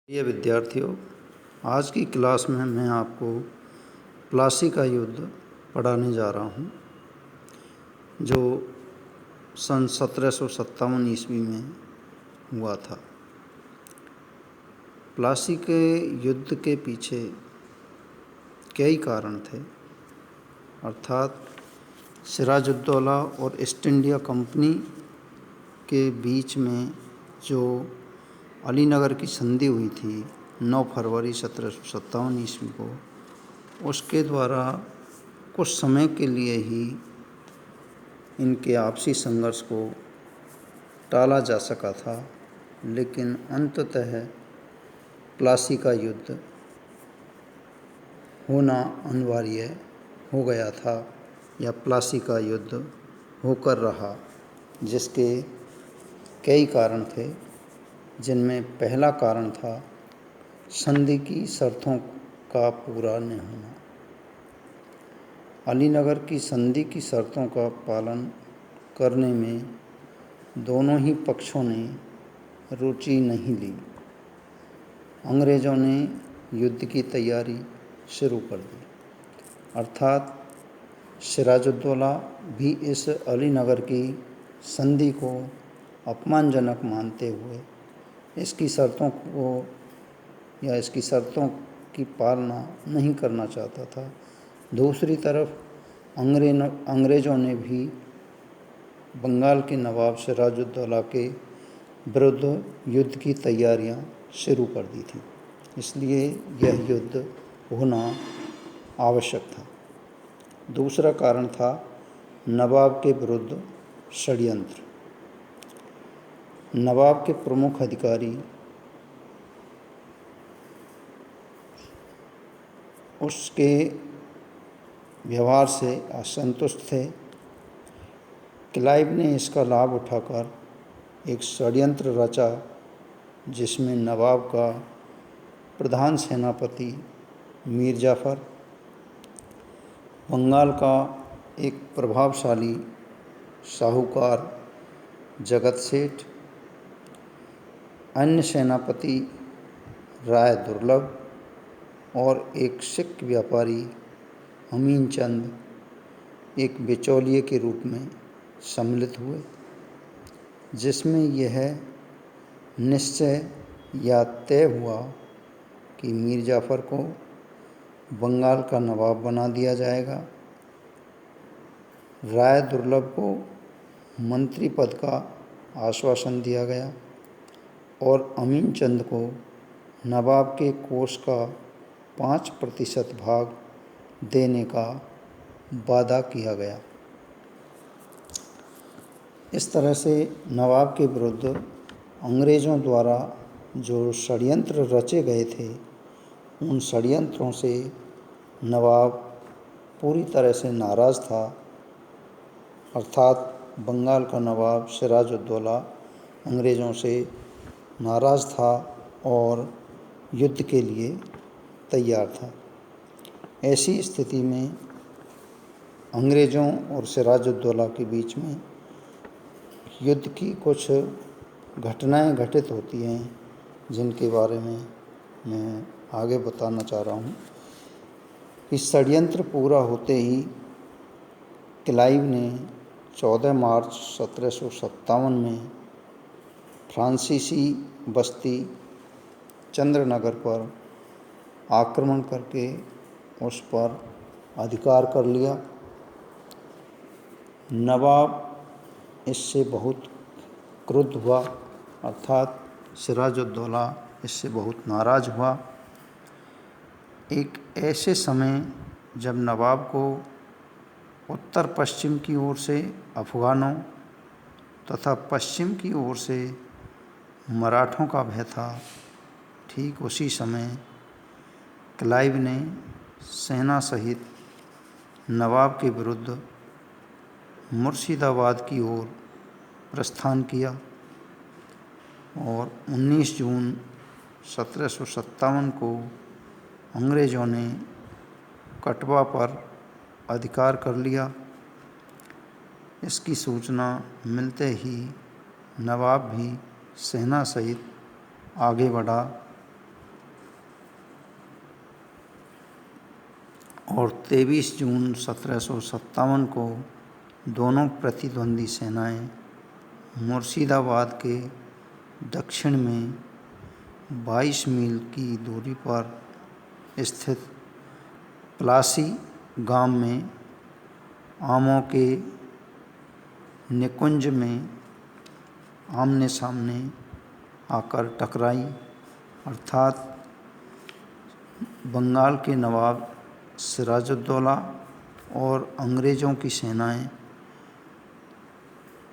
प्रिय विद्यार्थियों, आज की क्लास में मैं आपको प्लासी का युद्ध पढ़ाने जा रहा हूँ, जो सन 1757 ईस्वी में हुआ था। प्लासी के युद्ध के पीछे कई कारण थे, अर्थात सिराजुद्दौला और ईस्ट इंडिया कंपनी के बीच में जो अलीनगर की संधि हुई थी 9 फरवरी 1757 ईस्वी को, उसके द्वारा कुछ समय के लिए ही इनके आपसी संघर्ष को टाला जा सका था, लेकिन अंततः प्लासी का युद्ध होना अनिवार्य हो गया था या प्लासी का युद्ध होकर रहा, जिसके कई कारण थे, जिनमें पहला कारण था संधि की शर्तों का पूरा नहीं होना। अलीनगर की संधि की शर्तों का पालन करने में दोनों ही पक्षों ने रुचि नहीं ली। अंग्रेज़ों ने युद्ध की तैयारी शुरू कर दी, अर्थात सिराजुद्दौला भी इस अलीनगर की संधि को अपमानजनक मानते हुए इसकी शर्तों की पालना नहीं करना चाहता था। दूसरी तरफ अंग्रेज़ों ने भी बंगाल के नवाब सिराजुद्दौला के विरुद्ध युद्ध की तैयारियां शुरू कर दी थी, इसलिए यह युद्ध होना आवश्यक था। दूसरा कारण था नवाब के विरुद्ध षड्यंत्र। नवाब के प्रमुख अधिकारी उसके व्यवहार से असंतुष्ट थे। क्लाइव ने इसका लाभ उठाकर एक षड्यंत्र रचा, जिसमें नवाब का प्रधान सेनापति मीर जाफ़र, बंगाल का एक प्रभावशाली साहूकार जगत सेठ, अन्य सेनापति राय दुर्लभ और एक सिख व्यापारी अमीन चंद एक बिचौलिए के रूप में सम्मिलित हुए, जिसमें यह निश्चय या तय हुआ कि मीर जाफ़र को बंगाल का नवाब बना दिया जाएगा, राय दुर्लभ को मंत्री पद का आश्वासन दिया गया और अमीन चंद को नवाब के कोष का 5% भाग देने का वादा किया गया। इस तरह से नवाब के विरुद्ध अंग्रेज़ों द्वारा जो षड्यंत्र रचे गए थे, उन षड्यंत्रों से नवाब पूरी तरह से नाराज़ था, अर्थात बंगाल का नवाब सिराजुद्दौला अंग्रेज़ों से नाराज़ था और युद्ध के लिए तैयार था। ऐसी स्थिति में अंग्रेज़ों और सिराजुद्दौला के बीच में युद्ध की कुछ घटनाएं घटित होती हैं, जिनके बारे में मैं आगे बताना चाह रहा हूँ। इस षड्यंत्र पूरा होते ही क्लाइव ने 14 मार्च 1757 में फ्रांसीसी बस्ती चंद्रनगर पर आक्रमण करके उस पर अधिकार कर लिया। नवाब इससे बहुत क्रुद्ध हुआ, अर्थात सिराजुद्दौला इससे बहुत नाराज़ हुआ। एक ऐसे समय जब नवाब को उत्तर पश्चिम की ओर से अफ़गानों तथा पश्चिम की ओर से मराठों का भय था, ठीक उसी समय क्लाइव ने सेना सहित नवाब के विरुद्ध मुर्शिदाबाद की ओर प्रस्थान किया और 19 जून 1757 को अंग्रेज़ों ने कटवा पर अधिकार कर लिया। इसकी सूचना मिलते ही नवाब भी सेना सहित आगे बढ़ा और 23 जून 1757 को दोनों प्रतिद्वंदी सेनाएं मुर्शिदाबाद के दक्षिण में 22 मील की दूरी पर स्थित प्लासी गांव में आमों के निकुंज में आमने सामने आकर टकराई, अर्थात बंगाल के नवाब सिराजुद्दौला और अंग्रेज़ों की सेनाएं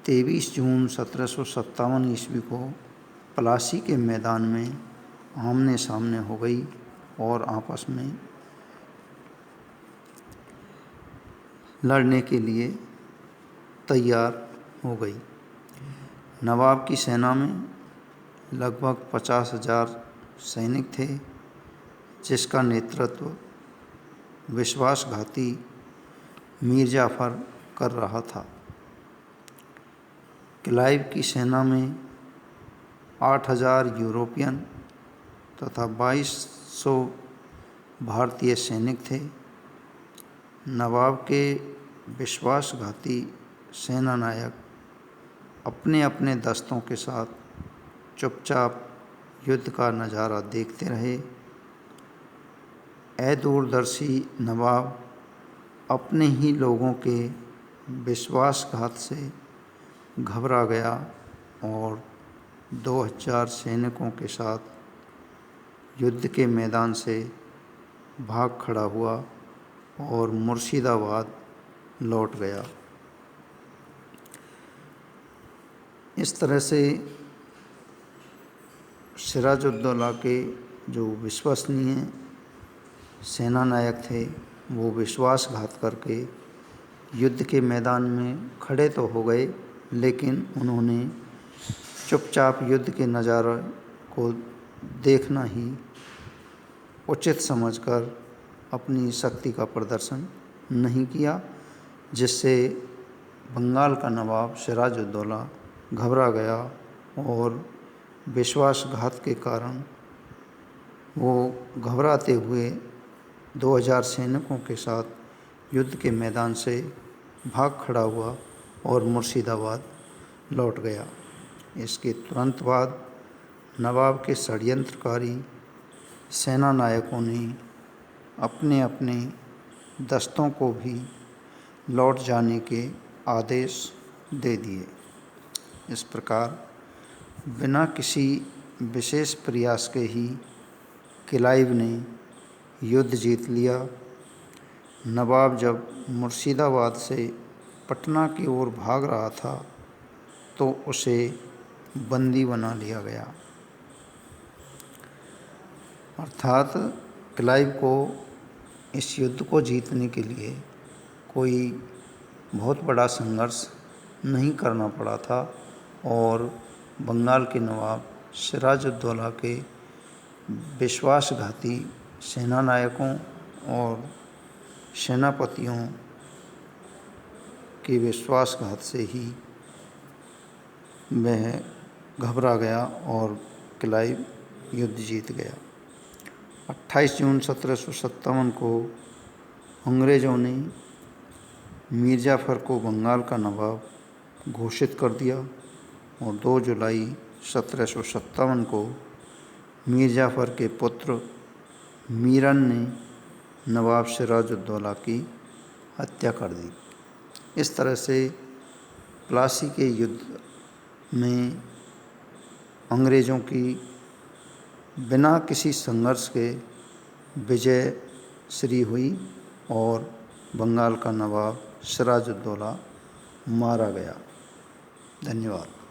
23 जून 1757 ईस्वी को प्लासी के मैदान में आमने सामने हो गई और आपस में लड़ने के लिए तैयार हो गई। नवाब की सेना में लगभग 50,000 सैनिक थे, जिसका नेतृत्व विश्वासघाती मीर जाफ़र कर रहा था। क्लाइव की सेना में 8,000 यूरोपियन तथा 2200 भारतीय सैनिक थे। नवाब के विश्वासघाती सेनानायक अपने अपने दस्तों के साथ चुपचाप युद्ध का नज़ारा देखते रहे। दूरदर्शी नवाब अपने ही लोगों के विश्वासघात से घबरा गया और 2000 सैनिकों के साथ युद्ध के मैदान से भाग खड़ा हुआ और मुर्शिदाबाद लौट गया। इस तरह से सिराजुद्दौला के जो विश्वसनीय सेनानायक थे वो विश्वासघात करके युद्ध के मैदान में खड़े तो हो गए, लेकिन उन्होंने चुपचाप युद्ध के नज़ारे को देखना ही उचित समझकर अपनी शक्ति का प्रदर्शन नहीं किया, जिससे बंगाल का नवाब सिराजुद्दौला घबरा गया और विश्वासघात के कारण वो घबराते हुए 2000 सैनिकों के साथ युद्ध के मैदान से भाग खड़ा हुआ और मुर्शिदाबाद लौट गया। इसके तुरंत बाद नवाब के षड्यंत्रकारी सेनानायकों ने अपने अपने दस्तों को भी लौट जाने के आदेश दे दिए। इस प्रकार बिना किसी विशेष प्रयास के ही क्लाइव ने युद्ध जीत लिया। नवाब जब मुर्शिदाबाद से पटना की ओर भाग रहा था तो उसे बंदी बना लिया गया। अर्थात क्लाइव को इस युद्ध को जीतने के लिए कोई बहुत बड़ा संघर्ष नहीं करना पड़ा था और बंगाल के नवाब सिराजुद्दौला के विश्वासघाती सेनानायकों और सेनापतियों के विश्वासघात से ही वह घबरा गया और क्लाइव युद्ध जीत गया। 28 जून 1757 को अंग्रेज़ों ने मीर जाफ़र को बंगाल का नवाब घोषित कर दिया और 2 जुलाई 1757 को मीर जाफ़र के पुत्र मीरन ने नवाब सिराजुद्दौला की हत्या कर दी। इस तरह से प्लासी के युद्ध में अंग्रेज़ों की बिना किसी संघर्ष के विजय श्री हुई और बंगाल का नवाब सिराजुद्दौला मारा गया। धन्यवाद।